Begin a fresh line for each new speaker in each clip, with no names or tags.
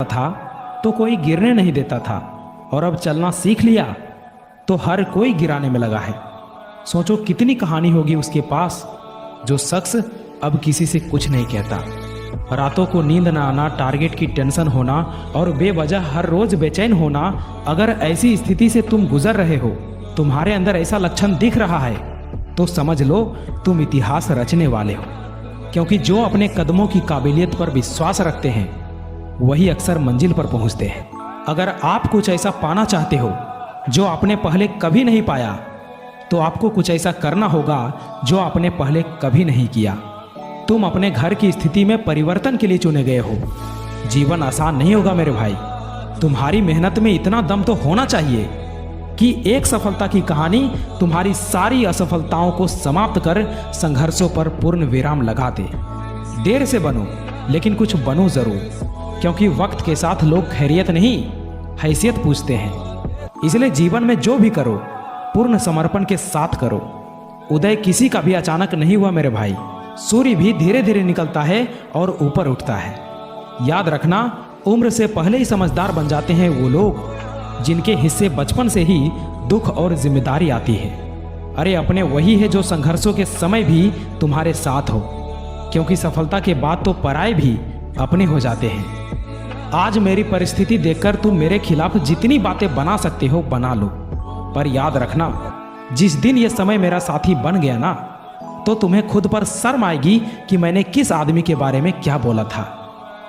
था तो कोई गिरने नहीं देता था, और अब चलना सीख लिया तो हर कोई गिराने में लगा है। सोचो कितनी कहानी होगी उसके पास, जो शख्स अब किसी से कुछ नहीं कहता। रातों को नींद ना आना, टारगेट की टेंशन होना और बेवजह हर रोज बेचैन होना। अगर ऐसी स्थिति से तुम गुजर रहे हो, तुम्हारे अंदर ऐसा लक्षण दिख रहा है, तो समझ लो तुम इतिहास रचने वाले हो। क्योंकि जो अपने कदमों की काबिलियत पर विश्वास रखते हैं वही अक्सर मंजिल पर पहुंचते हैं। अगर आप कुछ ऐसा पाना चाहते हो जो आपने पहले कभी नहीं पाया, तो आपको कुछ ऐसा करना होगा जो आपने पहले कभी नहीं किया। तुम अपने घर की स्थिति में परिवर्तन के लिए चुने गए हो। जीवन आसान नहीं होगा मेरे भाई। तुम्हारी मेहनत में इतना दम तो होना चाहिए कि एक सफलता की कहानी तुम्हारी सारी असफलताओं को समाप्त कर संघर्षों पर पूर्ण विराम लगा दे। देर से बनो, लेकिन कुछ बनो जरूर, क्योंकि वक्त के साथ लोग खैरियत नहीं, हैसियत पूछते हैं। इसलिए जीवन में जो भी करो पूर्ण समर्पण के साथ करो। उदय किसी का भी अचानक नहीं हुआ मेरे भाई। सूर्य भी धीरे धीरे निकलता है और ऊपर उठता है। याद रखना, उम्र से पहले ही समझदार बन जाते हैं वो लोग जिनके हिस्से बचपन से ही दुख और जिम्मेदारी आती है। अरे अपने वही है जो संघर्षों के समय भी तुम्हारे साथ हो, क्योंकि सफलता के बाद तो पराये भी अपने हो जाते हैं। आज मेरी परिस्थिति देखकर तुम मेरे खिलाफ जितनी बातें बना सकते हो बना लो, पर याद रखना, जिस दिन ये समय मेरा साथी बन गया ना, तो तुम्हें खुद पर शर्म आएगी कि मैंने किस आदमी के बारे में क्या बोला था।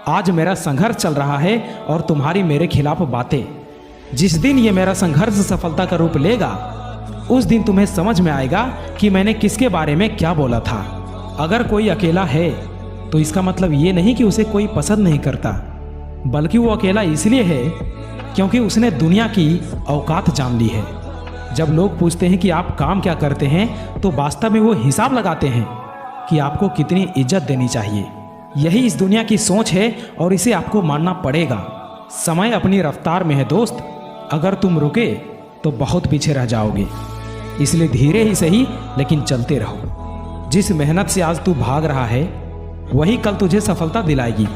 आज मेरा संघर्ष चल रहा है और तुम्हारी मेरे खिलाफ बातें। जिस दिन ये मेरा संघर्ष सफलता का रूप लेगा, उस दिन तुम्हें समझ में आएगा कि मैंने किसके बारे में क्या बोला था। अगर कोई अकेला है तो इसका मतलब ये नहीं कि उसे कोई पसंद नहीं करता, बल्कि वो अकेला इसलिए है क्योंकि उसने दुनिया की औकात जान ली है। जब लोग पूछते हैं कि आप काम क्या करते हैं, तो वास्तव में वो हिसाब लगाते हैं कि आपको कितनी इज्जत देनी चाहिए। यही इस दुनिया की सोच है और इसे आपको मानना पड़ेगा। समय अपनी रफ्तार में है दोस्त, अगर तुम रुके तो बहुत पीछे रह जाओगे। इसलिए धीरे ही सही लेकिन चलते रहो। जिस मेहनत से आज तू भाग रहा है वही कल तुझे सफलता दिलाएगी।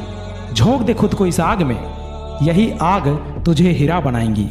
झोंक दे खुद को इस आग में, यही आग तुझे हीरा बनाएंगी।